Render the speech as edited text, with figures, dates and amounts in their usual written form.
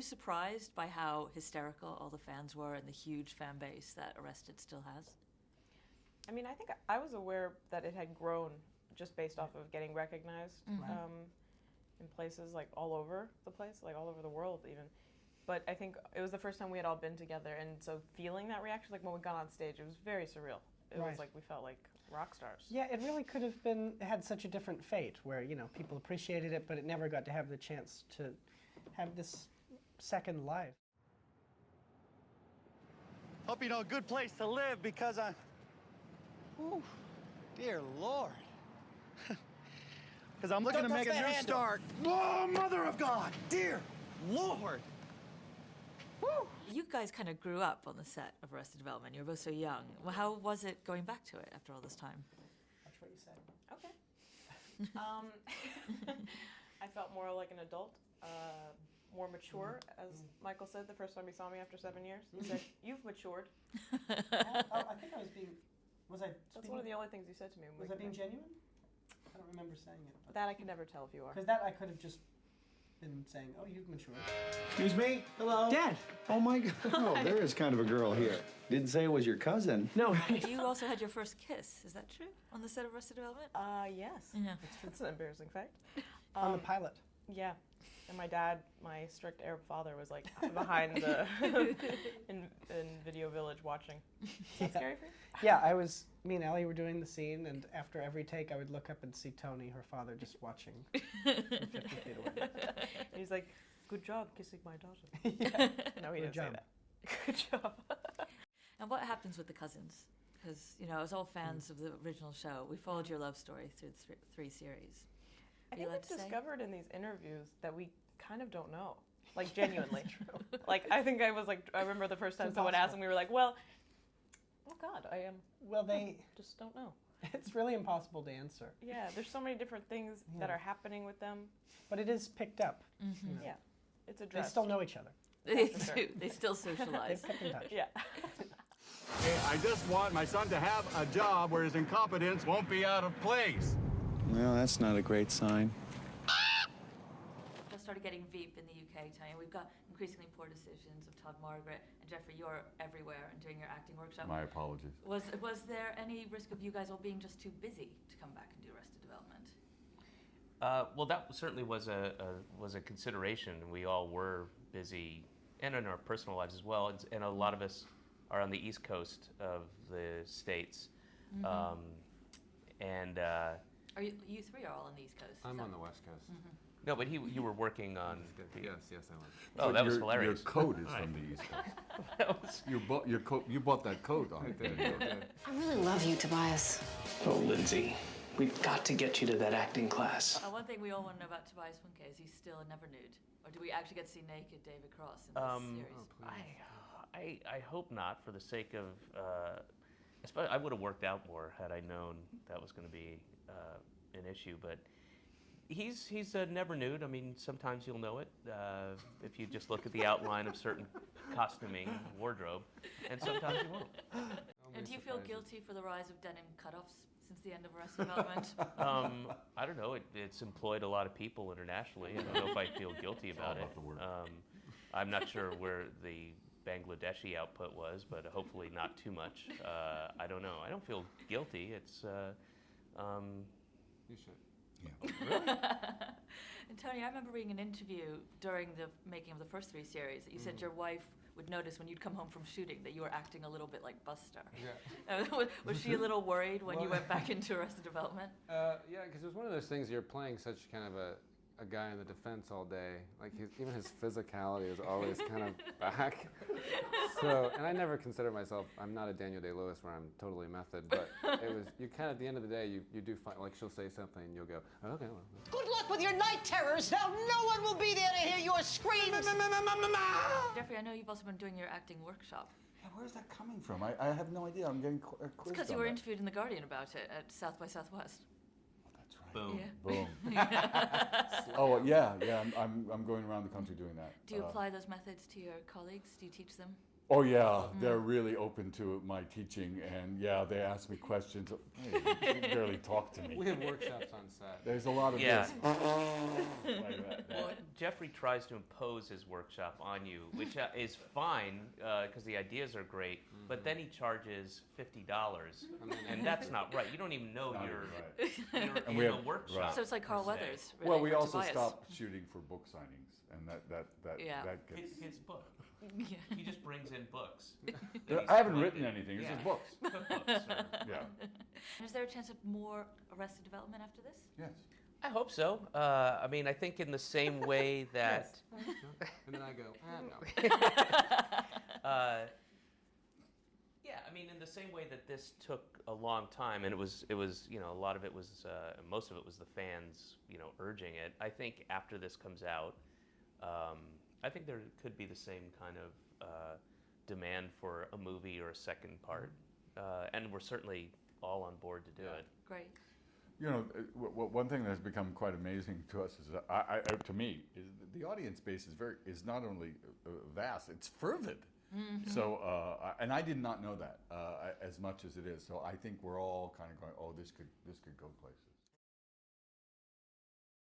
you surprised by how hysterical all the fans were and the huge fan base that Arrested still has? I mean, I think I was aware that it had grown just based off of getting recognized in places like all over the place, like all over the world even. But I think it was the first time we had all been together, and so feeling that reaction, like when we got on stage, it was very surreal. It was like we felt like rock stars. Yeah, it really could have had such a different fate where, you know, people appreciated it, but it never got to have the chance to have this second life. Hope you know a good place to live because I'm... Ooh, dear Lord. Because I'm looking to make a new start. Oh, Mother of God! Dear Lord! Woo! You guys kind of grew up on the set of Arrested Development. You were both so young. Well, how was it going back to it after all this time? That's what you said. Okay. I felt more like an adult, more mature, as Michael said the first time he saw me after 7 years. He said, "You've matured." I think I was being... Was I That's one of the only things you said to me. Was I being genuine? I don't remember saying it. That I can never tell if you are. Because that I could have just been saying, "Oh, you've matured." Excuse me? Hello? Dad! Oh my God. Oh, there is kind of a girl here. Didn't say it was your cousin. No. You also had your first kiss. Is that true? On the set of Arrested Development? Yes. Yeah. That's an embarrassing fact. On the pilot. Yeah. And my dad, my strict Arab father, was like behind the in Video Village watching. Is that scary for you? Yeah, me and Alia were doing the scene, and after every take, I would look up and see Tony, her father, just watching from 50 feet away. And he's like, "Good job kissing my daughter." Yeah. No, he Good didn't say job. that. Good job. And what happens with the cousins? Because, you know, as all fans of the original show, we followed your love story through the three series. I think we've discovered in these interviews that we kind of don't know. Like, genuinely. Like, I think I remember the first time someone asked and we were like, well, oh God, Well, they just don't know. It's really impossible to answer. Yeah, there's so many different things that are happening with them. But it is picked up. Mm-hmm. You know. Yeah, it's addressed. They still know each other. They do. They still socialize. They've kept in touch. Yeah. Hey, I just want my son to have a job where his incompetence won't be out of place. Well, that's not a great sign. Just started getting Veep in the UK, Tony. We've got increasingly poor decisions of Todd Margaret. And Jeffrey, you're everywhere and doing your acting workshop. My apologies. Was there any risk of you guys all being just too busy to come back and do Arrested Development? Well, that certainly was a consideration. We all were busy, and in our personal lives as well. And a lot of us are on the East Coast of the States, Are you three are all on the East Coast? I'm on the West Coast. No, but you were working on. Yes, I was. Oh, that was hilarious. Your coat is from the East Coast. You bought that coat on. I really love you, Tobias. Oh, Lindsay, we've got to get you to that acting class. One thing we all want to know about Tobias Funke is he's still a never nude, or do we actually get to see naked David Cross in this series? I hope not, for the sake of. I would have worked out more had I known that was going to be an issue, but. He's never nude. I mean, sometimes you'll know it if you just look at the outline of certain costuming wardrobe, and sometimes you won't. And do you feel guilty for the rise of denim cutoffs since the end of Arrested Development? I don't know. It's employed a lot of people internationally. I don't know if I feel guilty about it. I'm not sure where the Bangladeshi output was, but hopefully not too much. I don't know. I don't feel guilty. It's. You should. Yeah. And Tony, I remember reading an interview during the making of the first three series that you said your wife would notice when you'd come home from shooting that you were acting a little bit like Buster. Yeah. Was she a little worried when you went back into Arrested Development? Yeah, because it was one of those things, you're playing such kind of a guy in the defense all day. Like, even his physicality is always kind of back. So, and I never consider myself, I'm not a Daniel Day-Lewis where I'm totally method, but it was, you kind of, at the end of the day, you do find, like, she'll say something and you'll go, oh, okay, well. Good luck with your night terrors. Now no one will be there to hear your screams. Jeffrey, I know you've also been doing your acting workshop. Yeah, where's that coming from? I have no idea. I'm getting quizzed. It's because you were interviewed in The Guardian about it at South by Southwest. Boom. Yeah. Boom. Oh yeah. I'm going around the country doing that. Do you apply those methods to your colleagues? Do you teach them? Oh yeah, they're really open to my teaching, and yeah, they ask me questions. Hey, you barely talk to me. We have workshops on set. There's a lot of Yeah. this. Like that. Well, Jeffrey tries to impose his workshop on you, which is fine because the ideas are great. But then he charges $50, and that's not right. You don't even know Not you're, even you're And in we a have- workshop. right. So it's like Carl per se. Weathers. Really, Well, we for also Tobias. stopped shooting for book signings, and that Yeah. gets. His book. Yeah. He just brings in books. that I he's haven't collected. written anything. It's Yeah. just books. Cookbooks or- Yeah. And is there a chance of more Arrested Development after this? Yes. I hope so. I mean, I think in the same way that. And then I go, no. Yeah, I mean, in the same way that this took a long time, and it was, you know, a lot of it was, most of it was the fans, you know, urging it. I think after this comes out, I think there could be the same kind of demand for a movie or a second part, and we're certainly all on board to do it. Great. You know, one thing that's become quite amazing to us is, to me, is the audience base is not only vast, it's fervid. So, and I did not know that as much as it is. So I think we're all kind of going, oh, this could go places.